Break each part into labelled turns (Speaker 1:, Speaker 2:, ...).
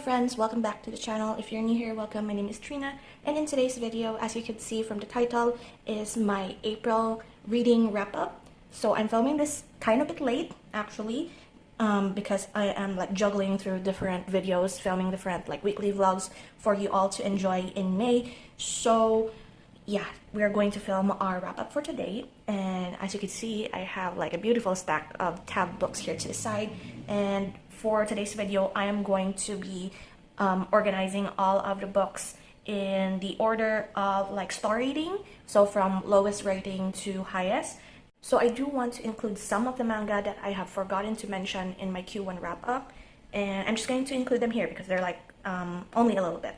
Speaker 1: friends, welcome back to the channel. If you're new here, welcome. My name is Trina, and in today's video, as you can see from the title, is my April reading wrap-up. So I'm filming this kind of a bit late actually, because I am like juggling through different videos, filming different like weekly vlogs for you all to enjoy in May. So yeah, we are going to film our wrap-up for today, and as you can see, I have like a beautiful stack of tab books here to the side. And for today's video, I am going to be organizing all of the books in the order of like star rating, so from lowest rating to highest. So I do want to include some of the manga that I have forgotten to mention in my Q1 wrap-up, and I'm just going to include them here because they're like only a little bit.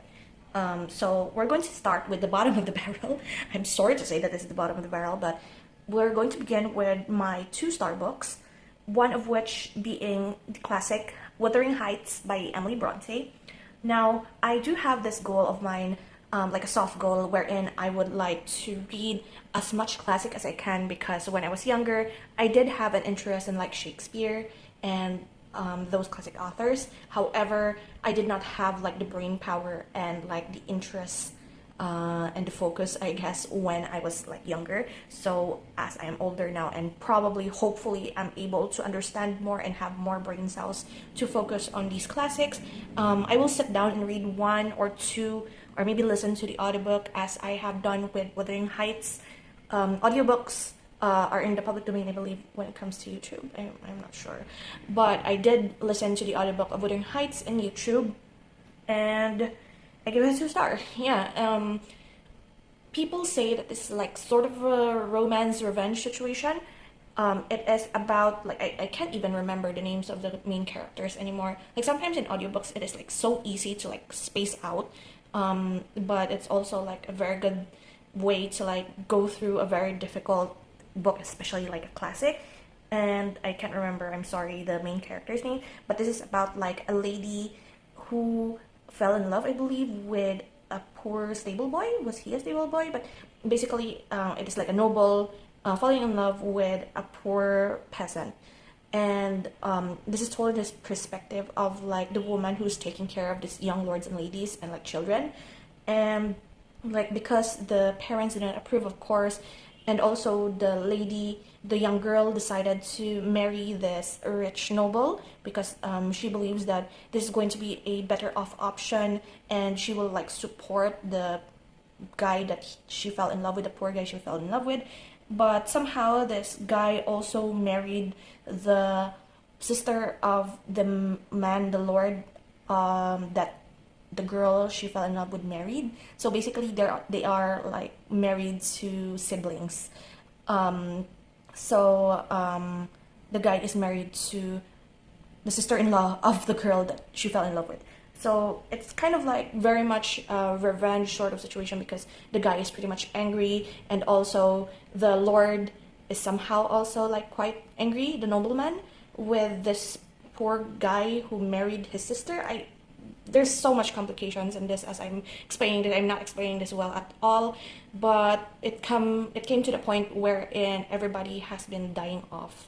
Speaker 1: So we're going to start with the bottom of the barrel. I'm sorry to say that this is the bottom of the barrel, but we're going to begin with my 2-star books, one of which being the classic Withering Heights by Emily Bronte. Now, I do have this goal of mine, like a soft goal, wherein I would like to read as much classic as I can, because when I was younger, I did have an interest in like Shakespeare and those classic authors. However, I did not have like the brain power and like the interest and the focus, I guess, when I was like younger. So as I am older now, and probably hopefully I'm able to understand more and have more brain cells to focus on these classics, I will sit down and read 1 or 2, or maybe listen to the audiobook, as I have done with Withering Heights. Audiobooks are in the public domain, I believe, when it comes to YouTube. I'm not sure, but I did listen to the audiobook of Withering Heights in YouTube, and I give it a 2-star. Yeah, people say that this is like sort of a romance revenge situation. It is about like I can't even remember the names of the main characters anymore. Like sometimes in audiobooks it is like so easy to like space out, but it's also like a very good way to like go through a very difficult book, especially like a classic. And I can't remember, I'm sorry, the main character's name, but this is about like a lady who fell in love, I believe, with a poor stable boy. Was he a stable boy? But basically it is like a noble falling in love with a poor peasant, and this is told in this perspective of like the woman who's taking care of these young lords and ladies and like children. And like because the parents didn't approve, of course, and also the young girl decided to marry this rich noble because she believes that this is going to be a better off option, and she will like support the guy that she fell in love with, the poor guy she fell in love with. But somehow this guy also married the sister of the man, the lord, that the girl she fell in love with married. So basically they are like married to siblings. The guy is married to the sister-in-law of the girl that she fell in love with. So it's kind of like very much a revenge sort of situation, because the guy is pretty much angry, and also the lord is somehow also like quite angry, the nobleman, with this poor guy who married his sister. There's so much complications in this, as I'm explaining it. I'm not explaining this well at all, but it came to the point wherein everybody has been dying off,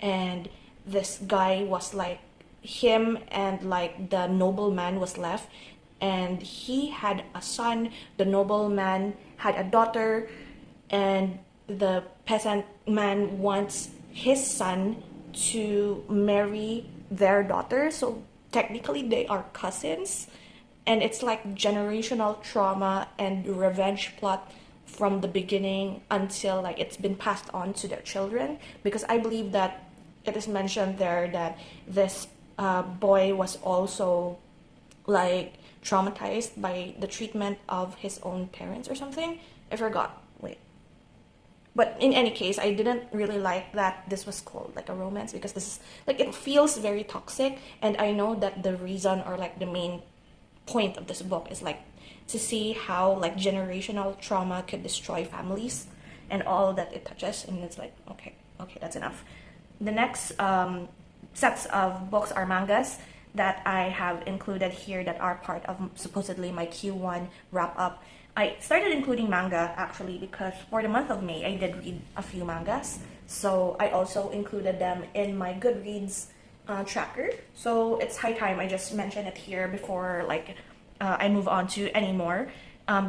Speaker 1: and this guy was like him, and like the nobleman was left, and he had a son. The nobleman had a daughter, and the peasant man wants his son to marry their daughter. So technically they are cousins, and it's like generational trauma and revenge plot from the beginning until like it's been passed on to their children, because I believe that it is mentioned there that this boy was also like traumatized by the treatment of his own parents or something. I forgot. Wait. But in any case, I didn't really like that this was called like a romance, because this is like, it feels very toxic. And I know that the reason, or like the main point of this book, is like to see how like generational trauma could destroy families and all that it touches. And it's like, okay, that's enough. The next sets of books are mangas that I have included here that are part of supposedly my Q1 wrap-up. I started including manga actually because for the month of May I did read a few mangas, so I also included them in my Goodreads tracker. So it's high time I just mentioned it here before like I move on to any more.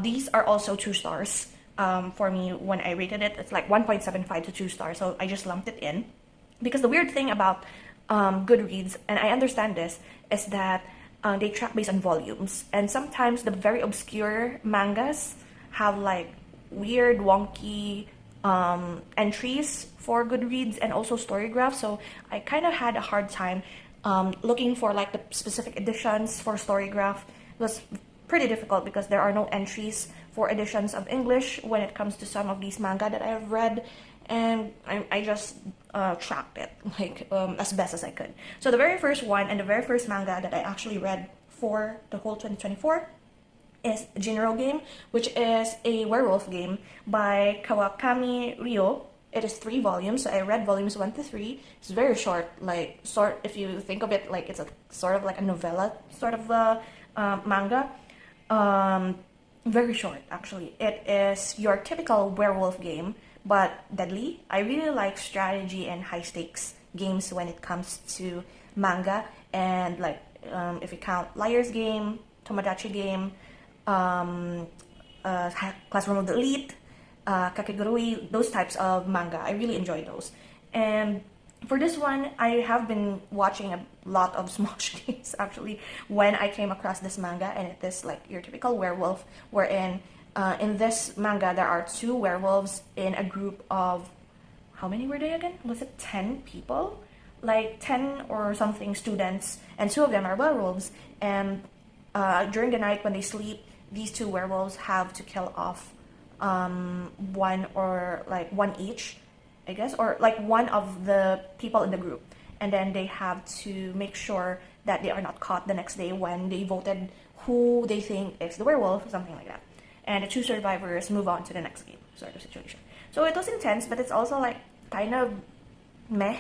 Speaker 1: These are also 2 stars. For me, when I rated it, it's like 1.75 to 2 stars. So I just lumped it in because the weird thing about Goodreads, and I understand this, is that they track based on volumes, and sometimes the very obscure mangas have like weird, wonky entries for Goodreads and also StoryGraph. So I kind of had a hard time looking for like the specific editions for StoryGraph. It was pretty difficult because there are no entries for editions of English when it comes to some of these manga that I have read, and I just tracked it like as best as I could. So the very first one and the very first manga that I actually read for the whole 2024 is Jinro Game, which is a werewolf game by Kawakami Ryo. It is 3 volumes, so I read volumes 1 to 3. It's very short, like if you think of it like it's a sort of like a novella sort of manga. Very short actually. It is your typical werewolf game, but deadly. I really like strategy and high stakes games when it comes to manga, and like if you count Liar's Game, Tomodachi Game, Classroom of the Elite, Kakegurui, those types of manga. I really enjoy those. And for this one, I have been watching a lot of Smosh games actually when I came across this manga, and it is like your typical werewolf, wherein in this manga there are 2 werewolves in a group of, how many were they again? Was it 10 people? Like 10 or something students, and 2 of them are werewolves, and during the night when they sleep, these 2 werewolves have to kill off one each, I guess, or like one of the people in the group, and then they have to make sure that they are not caught the next day when they voted who they think is the werewolf, something like that. And the 2 survivors move on to the next game, sort of situation. So it was intense, but it's also like kind of meh.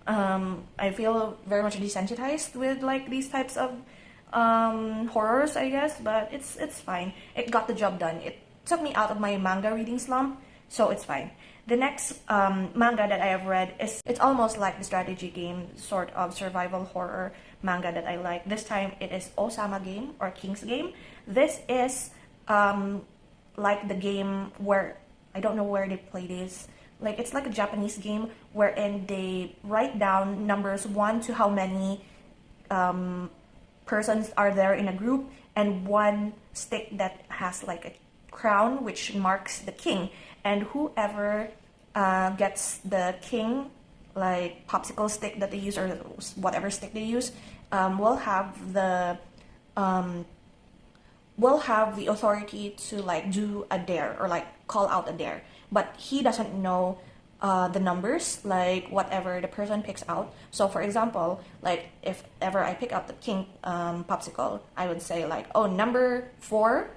Speaker 1: I feel very much desensitized with like these types of horrors, I guess, but it's fine. It got the job done. It took me out of my manga reading slump, so it's fine. The next manga that I have read it's almost like the strategy game sort of survival horror manga that I like. This time it is Osama Game or King's Game. This is like the game where, I don't know where they play this. Like it's like a Japanese game wherein they write down numbers 1 to how many persons are there in a group, and 1 stick that has like a crown which marks the king, and whoever gets the king like popsicle stick that they use, or whatever stick they use, will have the authority to like do a dare or like call out a dare, but he doesn't know the numbers, like whatever the person picks out. So for example, like if ever I pick up the king popsicle, I would say like, oh, number 4,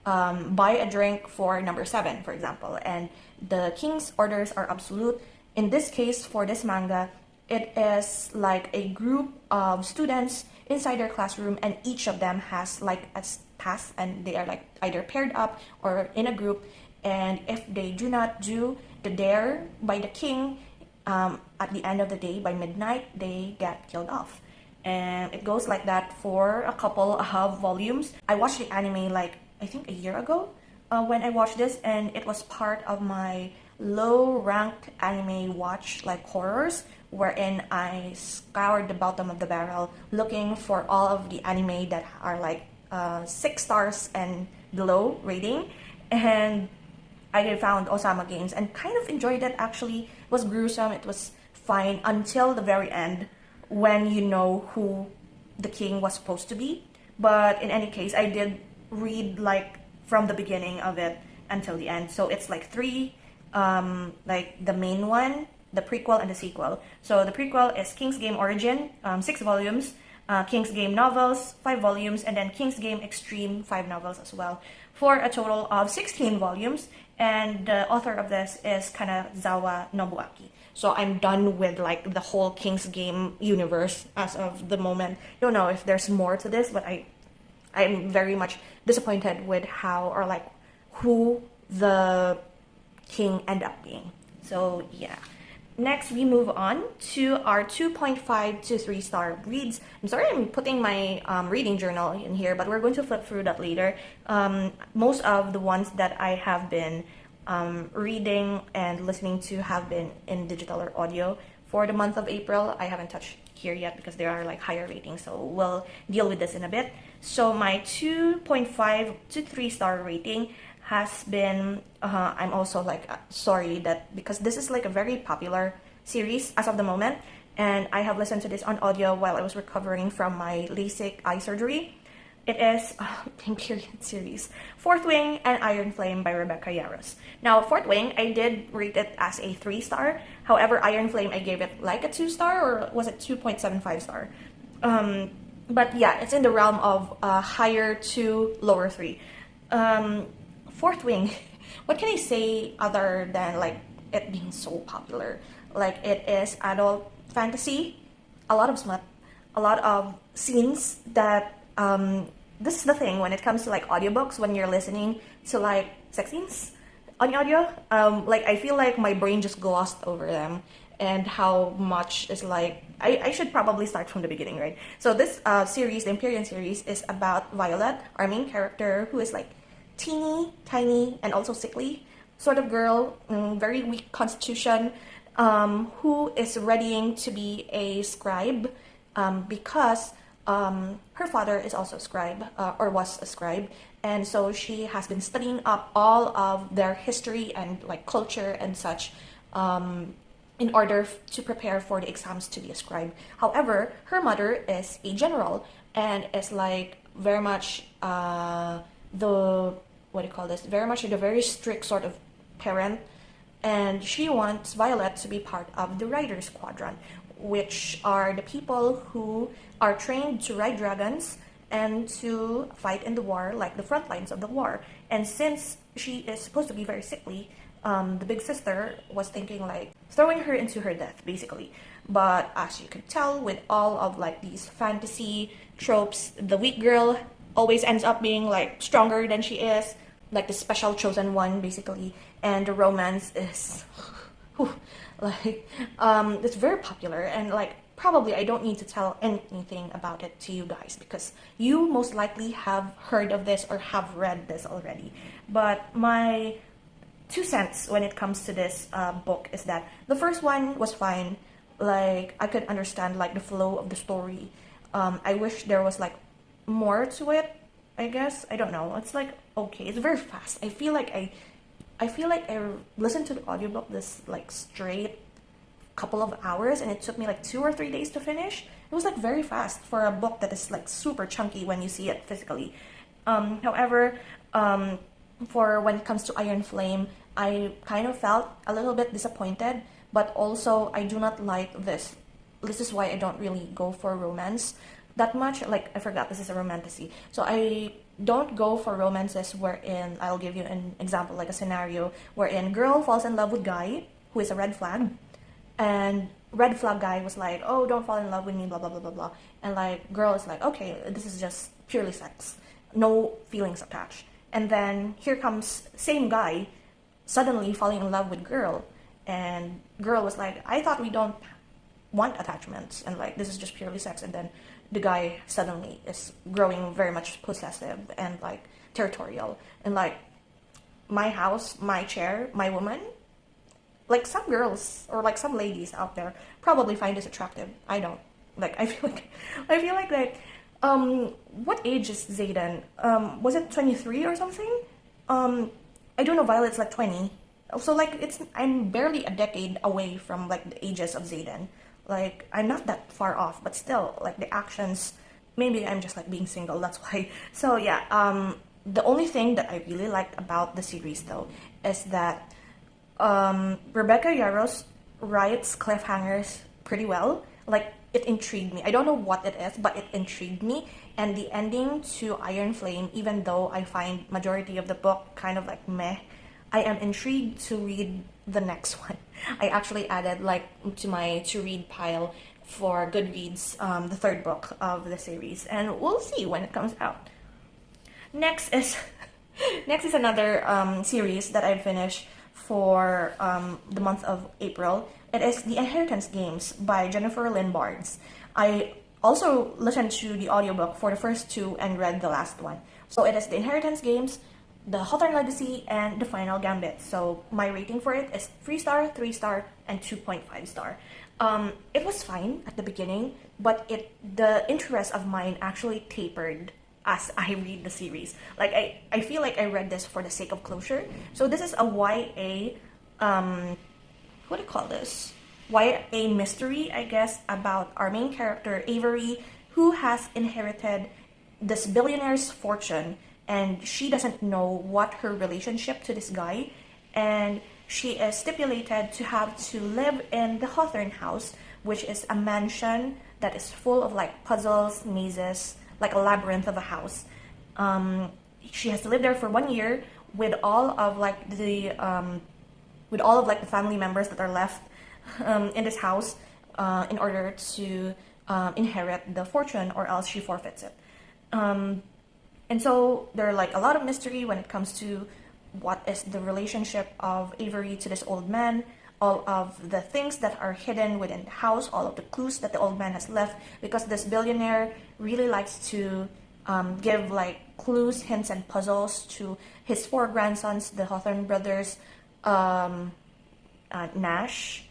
Speaker 1: buy a drink for number 7, for example. And the king's orders are absolute. In this case, for this manga, it is like a group of students inside their classroom, and each of them has like a task, and they are like either paired up or in a group, and if they do not do the dare by the king, at the end of the day, by midnight, they get killed off. And it goes like that for a couple of volumes. I watched the anime like I think a year ago when I watched this, and it was part of my low ranked anime watch, like horrors, wherein I scoured the bottom of the barrel looking for all of the anime that are like 6 stars and below rating, and I found Osama Games and kind of enjoyed it. Actually, it was gruesome, it was fine until the very end when you know who the king was supposed to be. But in any case, I did read like from the beginning of it until the end. So it's like 3, like the main one, the prequel, and the sequel. So the prequel is King's Game Origin, 6 volumes, King's Game Novels, 5 volumes, and then King's Game Extreme, 5 novels as well, for a total of 16 volumes. And the author of this is Kanazawa Nobuaki. So I'm done with like the whole King's Game universe as of the moment. Don't know if there's more to this, but I'm very much disappointed with how, or like who the king ended up being. So yeah. next, we move on to our 2.5 to 3-star reads. I'm sorry I'm putting my reading journal in here, but we're going to flip through that later. Most of the ones that I have been reading and listening to have been in digital or audio. For the month of April, I haven't touched here yet because there are like higher ratings, so we'll deal with this in a bit. So my 2.5 to 3-star rating has been, I'm also like sorry that because this is like a very popular series as of the moment, and I have listened to this on audio while I was recovering from my LASIK eye surgery. It is Imperial series, Fourth Wing and Iron Flame by Rebecca Yarros. Now, Fourth Wing, I did rate it as a 3-star. However, Iron Flame, I gave it like a 2-star, or was it 2.75 star? But yeah, it's in the realm of higher 2, lower 3. Fourth Wing, what can I say other than like it being so popular? Like, it is adult fantasy, a lot of smut, a lot of scenes that this is the thing when it comes to like audiobooks, when you're listening to like sex scenes on audio, like I feel like my brain just glossed over them, and how much is like I should probably start from the beginning, right? So this series, the Empyrean series, is about Violet, our main character, who is like teeny, tiny, and also sickly sort of girl, very weak constitution, who is readying to be a scribe because her father is also a scribe, or was a scribe, and so she has been studying up all of their history and like culture and such in order to prepare for the exams to be a scribe. However, her mother is a general and is like very much the what do you call this? Very much the very strict sort of parent, and she wants Violet to be part of the Riders Squadron, which are the people who are trained to ride dragons and to fight in the war, like the front lines of the war. And since she is supposed to be very sickly, the big sister was thinking like throwing her into her death, basically. But as you could tell, with all of like these fantasy tropes, the weak girl always ends up being like stronger than she is, like the special chosen one, basically. And the romance is like it's very popular, and like probably I don't need to tell anything about it to you guys because you most likely have heard of this or have read this already. But my 2 cents when it comes to this book is that the first one was fine. Like, I could understand like the flow of the story. I wish there was like more to it, I guess. I don't know. It's like okay. It's very fast. I feel like I listened to the audiobook this like straight couple of hours, and it took me like 2 or 3 days to finish. It was like very fast for a book that is like super chunky when you see it physically. However, for when it comes to Iron Flame, I kind of felt a little bit disappointed, but also I do not like this. This is why I don't really go for romance that much. Like, I forgot this is a romantasy. So I don't go for romances wherein, I'll give you an example, like a scenario wherein girl falls in love with guy who is a red flag, and red flag guy was like, oh, don't fall in love with me, blah, blah, blah, blah, blah. And like, girl is like, okay, this is just purely sex. No feelings attached. And then here comes same guy suddenly falling in love with girl. And girl was like, I thought we don't want attachments. And like, this is just purely sex. And then the guy suddenly is growing very much possessive and like territorial. And like, my house, my chair, my woman. Like, some girls or like some ladies out there probably find this attractive. I don't. Like, I feel like what age is Zayden? Was it 23 or something? I don't know. Violet's like 20. So like, I'm barely a decade away from like the ages of Zayden. Like, I'm not that far off, but still, like the actions. Maybe I'm just like being single. That's why. So yeah. The only thing that I really liked about the series though is that Rebecca Yarros writes cliffhangers pretty well. Like, it intrigued me. I don't know what it is, but it intrigued me. And the ending to Iron Flame, even though I find majority of the book kind of like meh, I am intrigued to read the next one. I actually added like to my to read pile for Goodreads the third book of the series, and we'll see when it comes out. Next is another series that I finished for the month of April. It is The Inheritance Games by Jennifer Lynn Barnes. I also listened to the audiobook for the first two and read the last one. So it is The Inheritance Games, The Hawthorne Legacy, and The Final Gambit. So my rating for it is 3 star, 3 star, and 2.5 star. It was fine at the beginning, but the interest of mine actually tapered as I read the series. Like I feel like I read this for the sake of closure. So this is a YA, what do you call this? YA mystery, I guess, about our main character, Avery, who has inherited this billionaire's fortune, and she doesn't know what her relationship to this guy, and she is stipulated to have to live in the Hawthorne house, which is a mansion that is full of like puzzles, mazes, like a labyrinth of a house. She has to live there for 1 year with all of like the family members that are left in this house in order to inherit the fortune, or else she forfeits it. And so there are like a lot of mystery when it comes to what is the relationship of Avery to this old man, all of the things that are hidden within the house, all of the clues that the old man has left, because this billionaire really likes to give like clues, hints, and puzzles to his 4 grandsons, the Hawthorne brothers, Nash,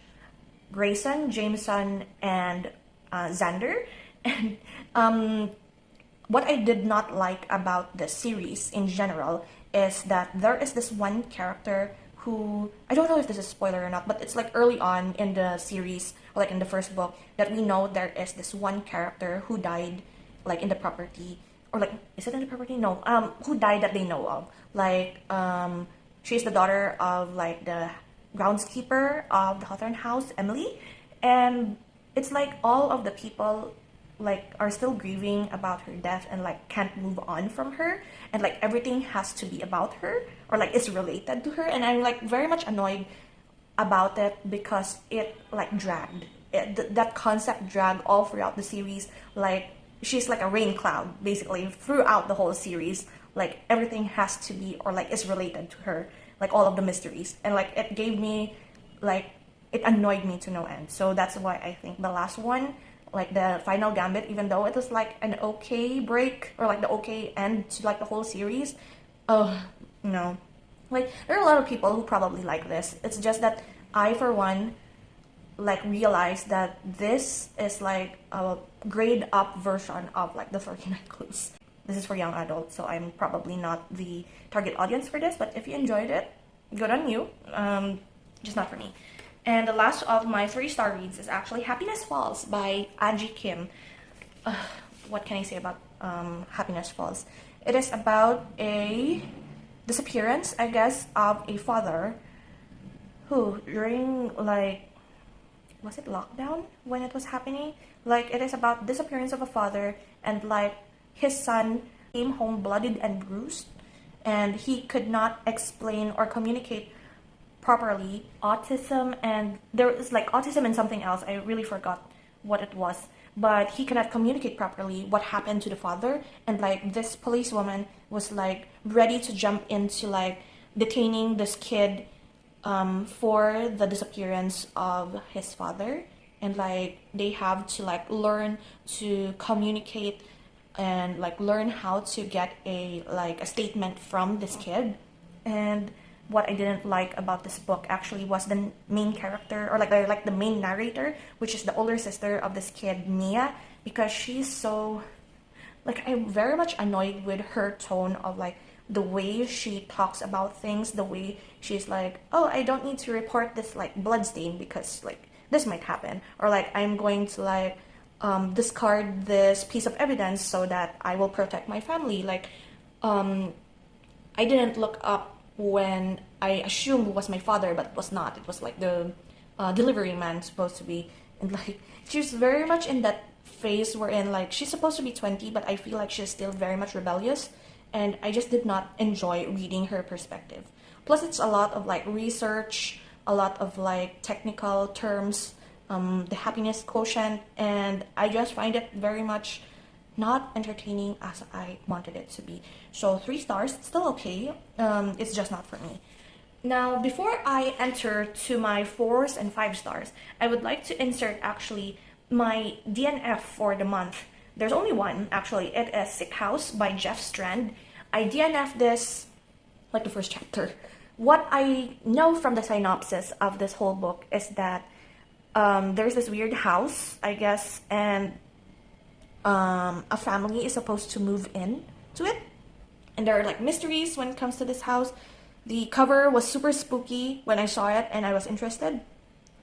Speaker 1: Grayson, Jameson, and Xander. And what I did not like about the series in general is that there is this one character who, I don't know if this is spoiler or not, but it's like early on in the series, or like in the first book, that we know there is this one character who died like in the property, or like, is it in the property? No, who died that they know of. Like, she's the daughter of like the groundskeeper of the Hawthorne house, Emily, and it's like all of the people like are still grieving about her death and like can't move on from her, and like everything has to be about her, or like is related to her, and I'm like very much annoyed about it because it like dragged that concept dragged all throughout the series. Like she's like a rain cloud basically throughout the whole series. Like everything has to be, or like is related to her, like all of the mysteries, and like it gave me like, it annoyed me to no end. So that's why I think the last one, like the Final Gambit, even though it was like an okay break, or like the okay end to like the whole series, oh no, like there are a lot of people who probably like this. It's just that I, for one, like realized that this is like a grade up version of like the 39 Clues. This is for young adults, so I'm probably not the target audience for this, but if you enjoyed it, good on you. Just not for me. And the last of my 3-star reads is actually Happiness Falls by Aji Kim. What can I say about Happiness Falls? It is about a disappearance, I guess, of a father who, during like, was it lockdown when it was happening? Like, it is about disappearance of a father, and like his son came home bloodied and bruised, and he could not explain or communicate properly autism, and there is like autism and something else, I really forgot what it was, but he cannot communicate properly what happened to the father, and like this policewoman was like ready to jump into like detaining this kid for the disappearance of his father, and like they have to like learn to communicate and like learn how to get a statement from this kid. And what I didn't like about this book actually was the main character, or like the main narrator, which is the older sister of this kid, Mia, because she's so, like, I'm very much annoyed with her tone of like the way she talks about things, the way she's like, oh, I don't need to report this like blood stain because like this might happen, or like I'm going to like discard this piece of evidence so that I will protect my family. Like I didn't look up when I assumed it was my father, but it was not. It was like the delivery man supposed to be, and like she's very much in that phase wherein like she's supposed to be 20, but I feel like she's still very much rebellious, and I just did not enjoy reading her perspective. Plus, it's a lot of like research, a lot of like technical terms, the happiness quotient, and I just find it very much not entertaining as I wanted it to be. So 3 stars, still okay. It's just not for me. Now, before I enter to my 4s and 5 stars, I would like to insert actually my DNF for the month. There's only one, actually. It is Sick House by Jeff Strand. I DNF this like the first chapter. What I know from the synopsis of this whole book is that there's this weird house, I guess, and a family is supposed to move in to it. And there are like mysteries when it comes to this house. The cover was super spooky when I saw it and I was interested.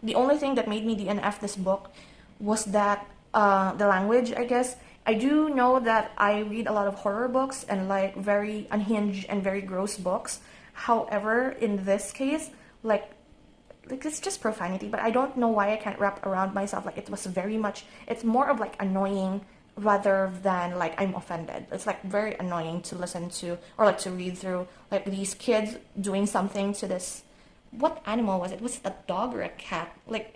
Speaker 1: The only thing that made me DNF this book was that the language, I guess. I do know that I read a lot of horror books and like very unhinged and very gross books. However, in this case, like it's just profanity, but I don't know why I can't wrap around myself. Like it was very much, it's more of like annoying rather than like I'm offended. It's like very annoying to listen to or like to read through, like these kids doing something to this, what animal was it? Was it a dog or a cat? Like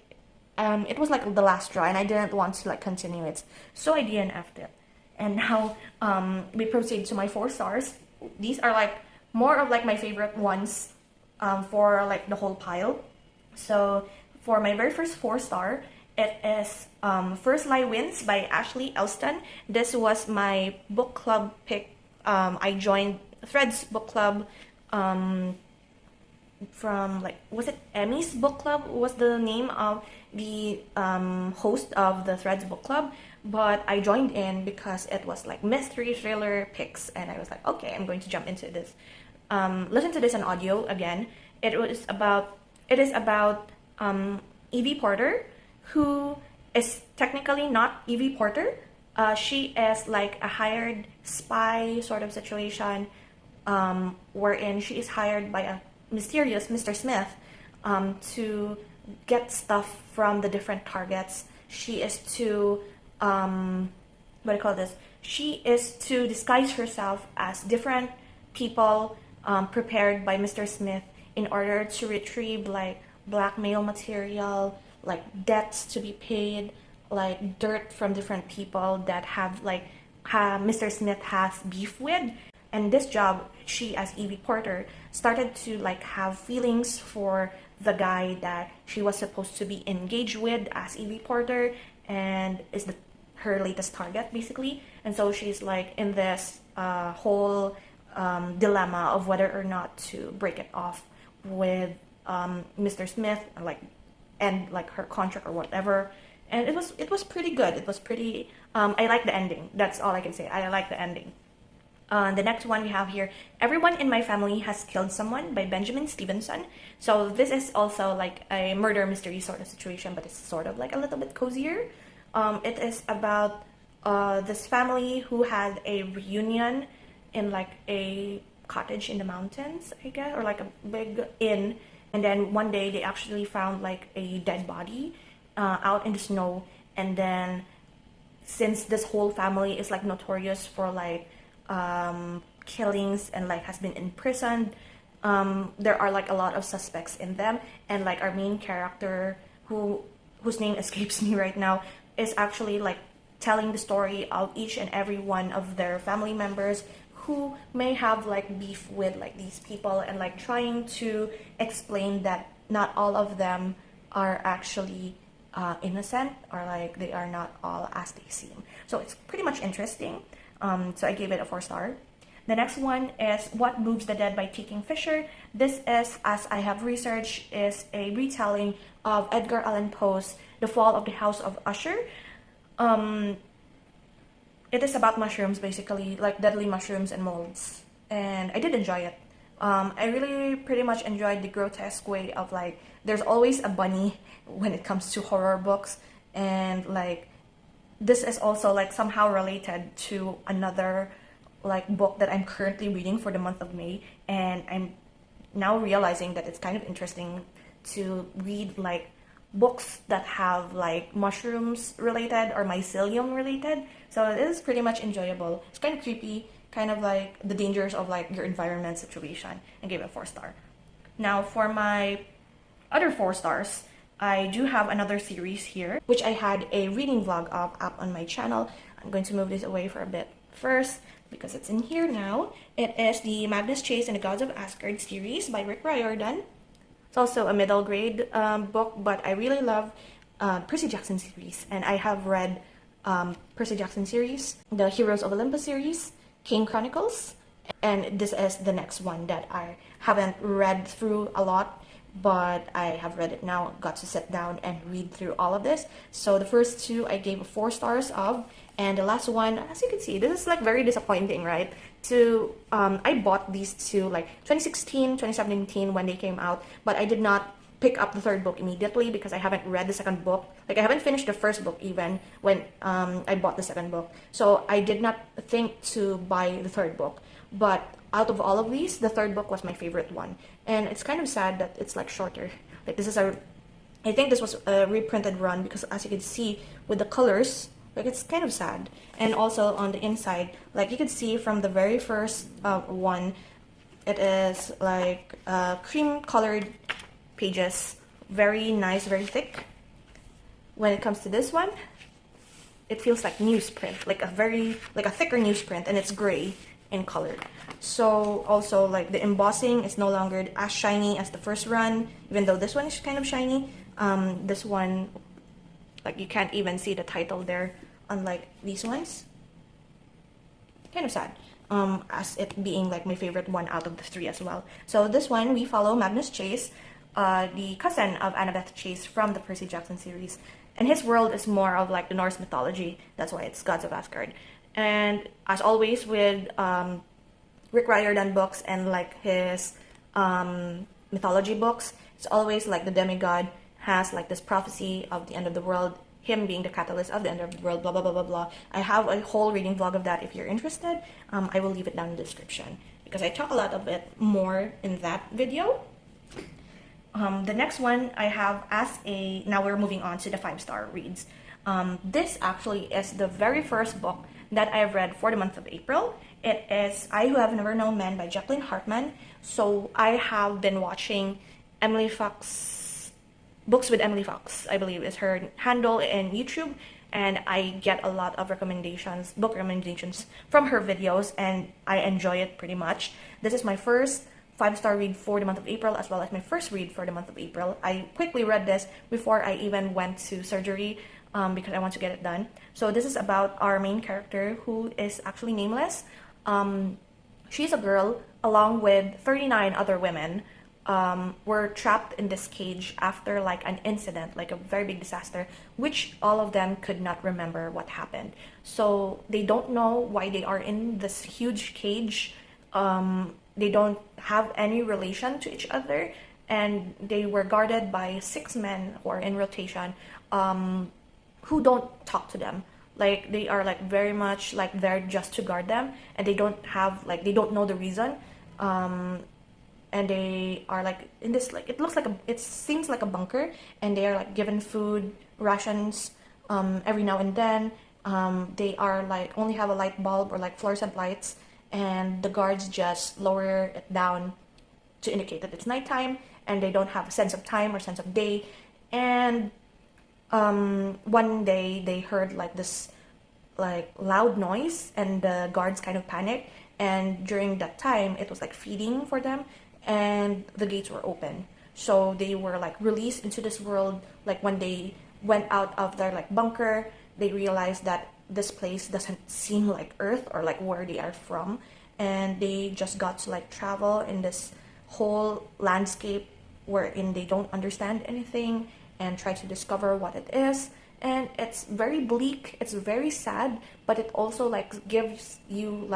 Speaker 1: it was like the last straw and I didn't want to like continue it. So I DNF'd it. And now we proceed to my 4 stars. These are like more of like my favorite ones for like the whole pile. So for my very first 4 star, it is First Lie Wins by Ashley Elston. This was my book club pick. I joined Threads book club from like, was it Emmy's book club was the name of the host of the Threads book club, but I joined in because it was like mystery thriller picks and I was like, okay, I'm going to jump into this. Listen to this on audio again. It is about Evie Porter, who is technically not Evie Porter. She is like a hired spy sort of situation, wherein she is hired by a mysterious Mr. Smith to get stuff from the different targets. She is to what do you call this? She is to disguise herself as different people prepared by Mr. Smith in order to retrieve like blackmail material, like debts to be paid, like dirt from different people that have like Mr. Smith has beef with. And this job, she as Evie Porter started to like have feelings for the guy that she was supposed to be engaged with as Evie Porter and is her latest target basically. And so she's like in this whole dilemma of whether or not to break it off with Mr. Smith, like end like her contract or whatever. And it was pretty good. It was pretty I like the ending. That's all I can say. I like the ending. The next one we have here, Everyone in My Family Has Killed Someone by Benjamin Stevenson. So this is also like a murder mystery sort of situation, but it's sort of like a little bit cozier. It is about this family who had a reunion in like a cottage in the mountains, I guess, or like a big inn. And then one day they actually found like a dead body out in the snow. And then since this whole family is like notorious for like killings and like has been imprisoned, there are like a lot of suspects in them, and like our main character whose name escapes me right now is actually like telling the story of each and every one of their family members who may have like beef with like these people, and like trying to explain that not all of them are actually innocent, or like they are not all as they seem. So it's pretty much interesting. So I gave it a 4 star. The next one is What Moves the Dead by T. Kingfisher. This is, as I have researched, is a retelling of Edgar Allan Poe's The Fall of the House of Usher. It is about mushrooms, basically, like deadly mushrooms and molds. And I did enjoy it. I really pretty much enjoyed the grotesque way of like, there's always a bunny when it comes to horror books. And like, this is also like somehow related to another like book that I'm currently reading for the month of May, and I'm now realizing that it's kind of interesting to read like books that have like mushrooms related or mycelium related. So it is pretty much enjoyable. It's kind of creepy, kind of like the dangers of like your environment situation, and gave it a 4 star. Now for my other 4 stars, I do have another series here, which I had a reading vlog of up on my channel. I'm going to move this away for a bit first. because it's in here now. It is the Magnus Chase and the Gods of Asgard series by Rick Riordan. It's also a middle grade book, but I really love Percy Jackson series, and I have read Percy Jackson series, the Heroes of Olympus series, Kane Chronicles, and this is the next one that I haven't read through a lot, but I have read it now, got to sit down and read through all of this. So the first two I gave 4 stars of, and the last one, as you can see, this is like very disappointing, right? I bought these two like 2016, 2017 when they came out, but I did not pick up the third book immediately because I haven't read the second book. Like, I haven't finished the first book even when I bought the second book. So I did not think to buy the third book. But out of all of these, the third book was my favorite one. And it's kind of sad that it's like shorter. Like, I think this was a reprinted run because, as you can see with the colors, like, it's kind of sad. And also on the inside, like you can see from the very first one, it is like cream colored pages, very nice, very thick. When it comes to this one, it feels like newsprint, like a thicker newsprint, and it's gray in color. So also, like, the embossing is no longer as shiny as the first run, even though this one is kind of shiny. This one, like, you can't even see the title there, unlike these ones. Kind of sad, as it being like my favorite one out of the 3 as well. So this one, we follow Magnus Chase, the cousin of Annabeth Chase from the Percy Jackson series, and his world is more of like the Norse mythology. That's why it's Gods of Asgard. And as always with Rick Riordan books and like his mythology books, it's always like the demigod has like this prophecy of the end of the world, him being the catalyst of the end of the world, blah blah blah blah blah. I have a whole reading vlog of that if you're interested. I will leave it down in the description because I talk a lot of it more in that video. The next one I have now we're moving on to the 5-star reads. This actually is the very first book that I've read for the month of April. It is I Who Have Never Known Men by Jacqueline Hartman. So I have been watching Emily Fox, Books with Emily Fox, I believe is her handle in YouTube, and I get a lot of book recommendations from her videos, and I enjoy it pretty much. This is my first 5-star read for the month of April, as well as my first read for the month of April. I quickly read this before I even went to surgery because I want to get it done. So this is about our main character, who is actually nameless. She's a girl along with 39 other women. Were trapped in this cage after like an incident, like a very big disaster, which all of them could not remember what happened. So they don't know why they are in this huge cage. They don't have any relation to each other, and they were guarded by 6 men who are in rotation, who don't talk to them. Like, they are like very much like there just to guard them, and they don't know the reason. And they are like in this, like, it seems like a bunker, and they are like given food rations every now and then. They are like only have a light bulb or like fluorescent lights, and the guards just lower it down to indicate that it's nighttime, and they don't have a sense of time or sense of day. And one day they heard like this like loud noise, and the guards kind of panicked, and during that time it was like feeding for them, and the gates were open. So they were like released into this world. Like, when they went out of their like bunker, they realized that this place doesn't seem like Earth or like where they are from, and they just got to like travel in this whole landscape wherein they don't understand anything and try to discover what it is. And it's very bleak, it's very sad, but it also like gives you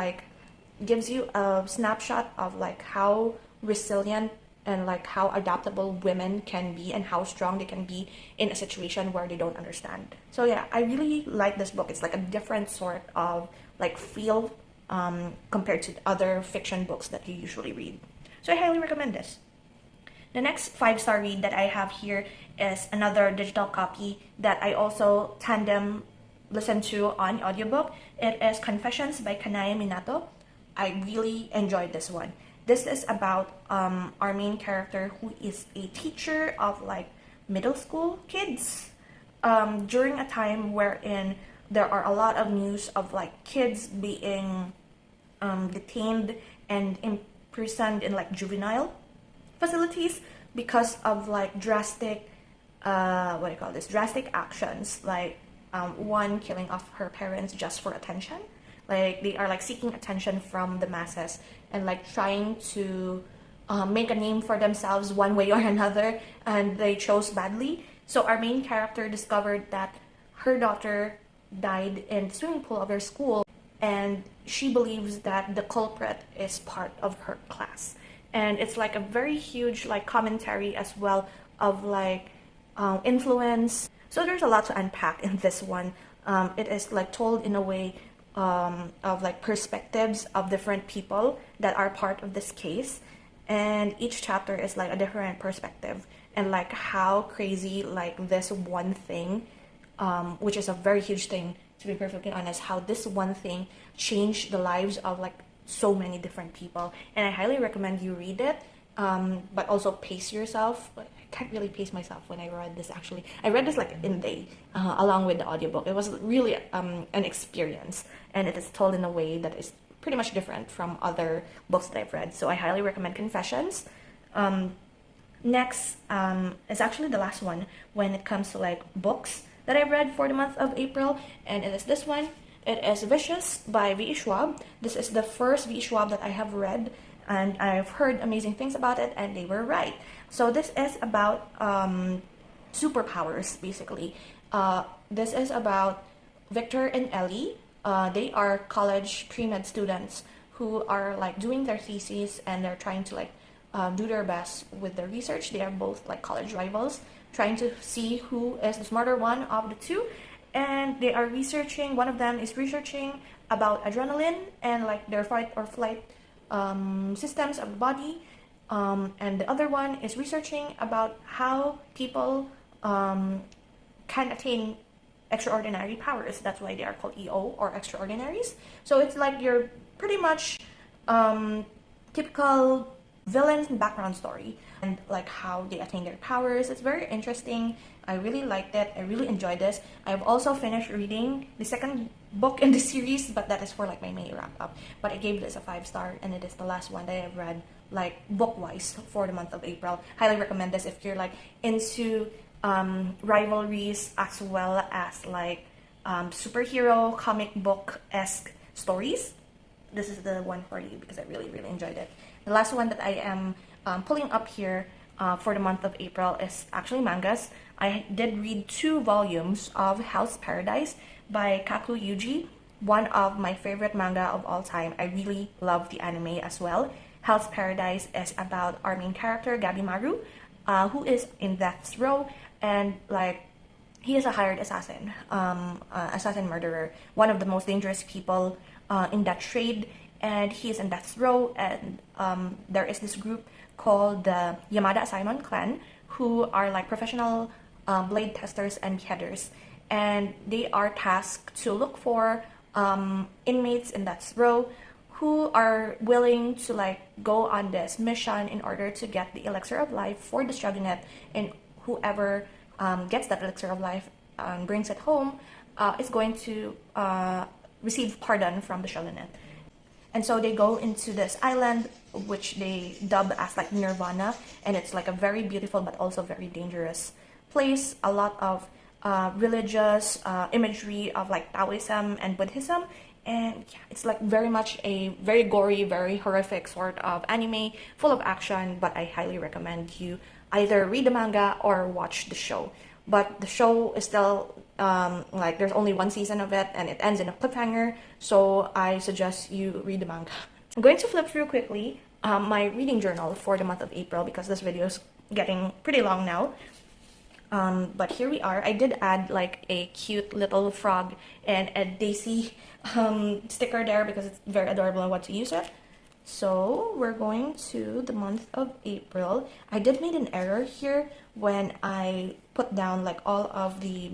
Speaker 1: a snapshot of like how resilient and like how adaptable women can be and how strong they can be in a situation where they don't understand. So yeah, I really like this book. It's like a different sort of like feel compared to other fiction books that you usually read. So I highly recommend this. The next 5-star read that I have here is another digital copy that I also tandem listened to on audiobook. It is Confessions by Kanaya Minato. I really enjoyed this one. This is about our main character, who is a teacher of like middle school kids, during a time wherein there are a lot of news of like kids being detained and imprisoned in like juvenile facilities because of like drastic drastic actions, like one killing off her parents just for attention. Like they are like seeking attention from the masses and like trying to make a name for themselves one way or another, and they chose badly. So our main character discovered that her daughter died in the swimming pool of their school, and she believes that the culprit is part of her class. And it's like a very huge like commentary as well of like influence. So there's a lot to unpack in this one. It is like told in a way of like perspectives of different people that are part of this case, and each chapter is like a different perspective, and like how crazy like this one thing, which is a very huge thing, to be perfectly honest, how this one thing changed the lives of like so many different people. And I highly recommend you read it, but also pace yourself. I can't really pace myself when I read this. Actually, I read this like in a day, along with the audiobook. It was really an experience, and it is told in a way that is pretty much different from other books that I've read. So I highly recommend Confessions. Next is actually the last one when it comes to like books that I've read for the month of April, and it is this one. It is Vicious by V.E. Schwab. This is the first V.E. Schwab that I have read, and I've heard amazing things about it, and they were right. So this is about superpowers, basically. This is about Victor and Ellie. They are college pre-med students who are like doing their theses, and they're trying to like do their best with their research. They are both like college rivals, trying to see who is the smarter one of the two. And they are researching, one of them is researching about adrenaline and like their fight or flight systems of the body. And the other one is researching about how people can attain extraordinary powers. That's why they are called EO, or extraordinaries. So it's like your pretty much typical villain's background story, and like how they attain their powers. It's very interesting. I really liked it. I really enjoyed this. I've also finished reading the second book in the series, but that is for like my May wrap up. But I gave this a 5-star, and it is the last one that I've read like book wise for the month of April. Highly recommend this if you're like into rivalries as well as like superhero comic book-esque stories. This is the one for you because I really enjoyed it. The last one that I am pulling up here for the month of April is actually Magnus. I did read 2 volumes of Hell's Paradise by Kaku Yuji, one of my favorite manga of all time. I really love the anime as well. Hell's Paradise is about our main character, Gabimaru, who is in death's row, and like he is a hired assassin, assassin murderer, one of the most dangerous people in that trade, and he is in death's row. And there is this group called the Yamada Simon clan, who are like professional blade testers and beheaders, and they are tasked to look for inmates in death's row who are willing to like go on this mission in order to get the elixir of life for the Dragonet, and whoever gets that elixir of life and brings it home is going to receive pardon from the Dragonet. And so they go into this island, which they dub as like Nirvana, and it's like a very beautiful but also very dangerous place. A lot of religious imagery of like Taoism and Buddhism, and yeah, it's like very much a very gory, very horrific sort of anime, full of action. But I highly recommend you either read the manga or watch the show. But the show is still like there's only 1 season of it, and it ends in a cliffhanger, so I suggest you read the manga. I'm going to flip through quickly my reading journal for the month of April because this video is getting pretty long now. But here we are. I did add like a cute little frog and a daisy sticker there because it's very adorable and I want to use it. So we're going to the month of April. I did make an error here when I put down like all of the,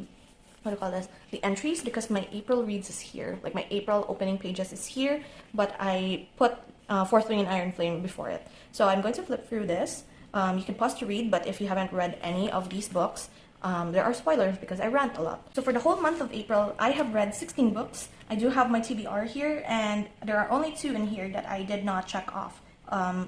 Speaker 1: what do you call this, the entries, because my April reads is here, like my April opening pages is here, but I put Fourth Wing and Iron Flame before it. So I'm going to flip through this. You can pause to read, but if you haven't read any of these books, there are spoilers because I rant a lot. So for the whole month of April, I have read 16 books. I do have my TBR here, and there are only 2 in here that I did not check off.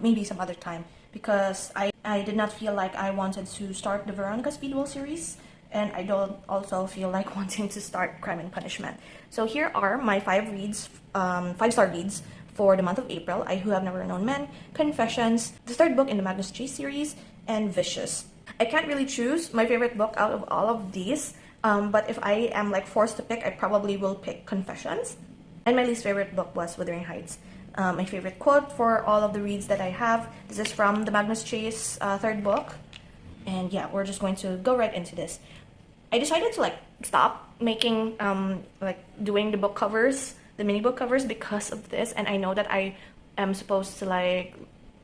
Speaker 1: Maybe some other time, because I did not feel like I wanted to start the Veronica Speedwell series, and I don't also feel like wanting to start Crime and Punishment. So here are my 5 reads, 5-star reads for the month of April: I Who Have Never Known Men, Confessions, the 3rd book in the Magnus Chase series, and Vicious. I can't really choose my favorite book out of all of these, but if I am like forced to pick, I probably will pick Confessions. And my least favorite book was Withering Heights. My favorite quote for all of the reads that I have, this is from the Magnus Chase 3rd book. And yeah, we're just going to go right into this. I decided to like stop making like doing the book covers, the mini book covers, because of this, and I know that I am supposed to like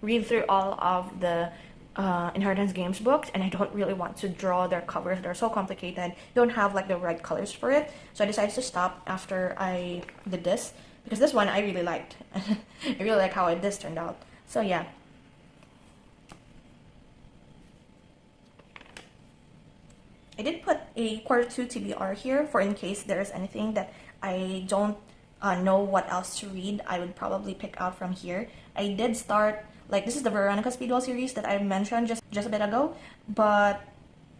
Speaker 1: read through all of the Inheritance Games books, and I don't really want to draw their covers. They're so complicated, don't have like the right colors for it, so I decided to stop after I did this, because this one I really liked. I really like how this turned out. So yeah. I did put a Q2 TBR here for in case there's anything that I don't know what else to read. I would probably pick out from here. I did start, like, this is the Veronica Speedwell series that I mentioned just a bit ago, but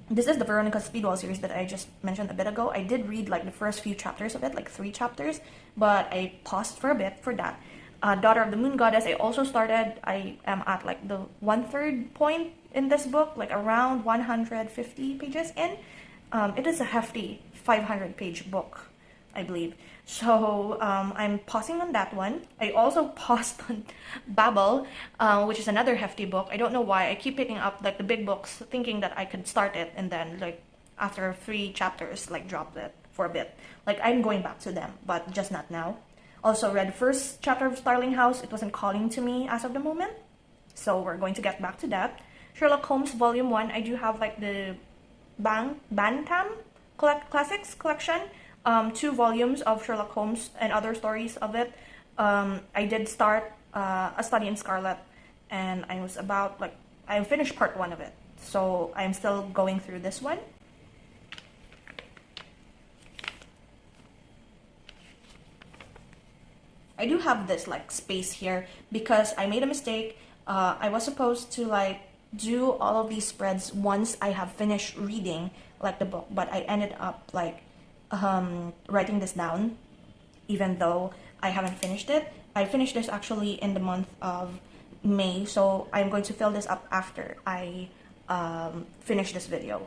Speaker 1: this is the Veronica Speedwell series that I just mentioned a bit ago. I did read like the first few chapters of it, like 3 chapters, but I paused for a bit for that. Daughter of the Moon Goddess, I also started. I am at like the 1/3 point in this book, like around 150 pages in. It is a hefty 500-page book, I believe. So I'm pausing on that one. I also paused on Babel, which is another hefty book. I don't know why. I keep picking up like the big books, thinking that I could start it, and then like after 3 chapters, like drop it for a bit. Like I'm going back to them, but just not now. Also read the first chapter of Starling House. It wasn't calling to me as of the moment, so we're going to get back to that. Sherlock Holmes Volume 1. I do have like the Bantam Classics collection, 2 volumes of Sherlock Holmes and other stories of it. I did start A Study in Scarlet, and I was about like, I finished part 1 of it, so I'm still going through this one. I do have this like space here because I made a mistake. I was supposed to like do all of these spreads once I have finished reading like the book, but I ended up like writing this down even though I haven't finished it. I finished this actually in the month of May, so I'm going to fill this up after I finish this video.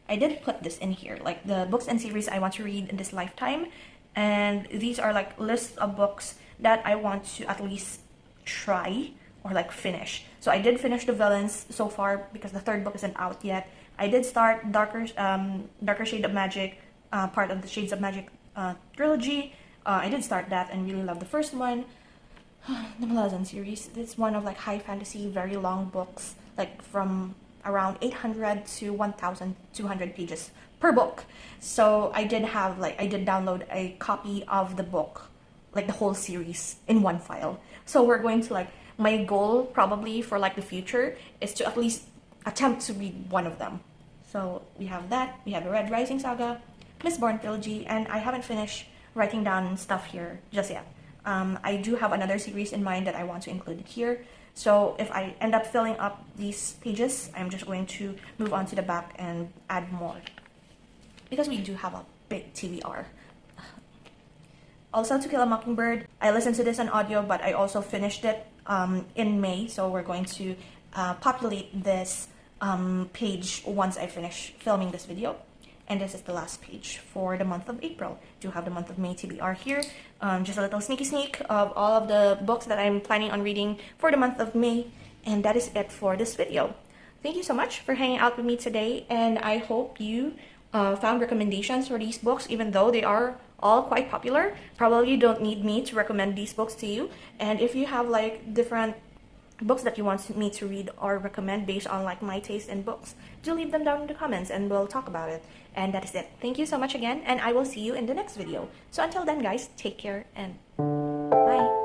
Speaker 1: I did put this in here, like the books and series I want to read in this lifetime. And these are like lists of books that I want to at least try or like finish. So I did finish The Villains so far because the 3rd book isn't out yet. I did start Darker Shade of Magic, part of the Shades of Magic trilogy. I did start that and really love the first one. The Malazan series. It's one of like high fantasy, very long books, like from around 800 to 1,200 pages per book. So I did have like, I did download a copy of the book, like the whole series in one file. So we're going to like, my goal probably for like the future is to at least attempt to read one of them. So we have that, we have the Red Rising Saga, Mistborn trilogy, and I haven't finished writing down stuff here just yet. I do have another series in mind that I want to include here. So if I end up filling up these pages, I'm just going to move on to the back and add more, because we do have a big TBR. Also, To Kill a Mockingbird, I listened to this on audio, but I also finished it in May, so we're going to populate this page once I finish filming this video. And this is the last page for the month of April. Do have the month of May TBR here. Just a little sneaky sneak of all of the books that I'm planning on reading for the month of May. And that is it for this video. Thank you so much for hanging out with me today, and I hope you found recommendations for these books, even though they are all quite popular. Probably you don't need me to recommend these books to you. And if you have like different books that you want me to read or recommend based on like my taste in books, do leave them down in the comments and we'll talk about it. And that is it. Thank you so much again, and I will see you in the next video. So until then guys, take care and bye.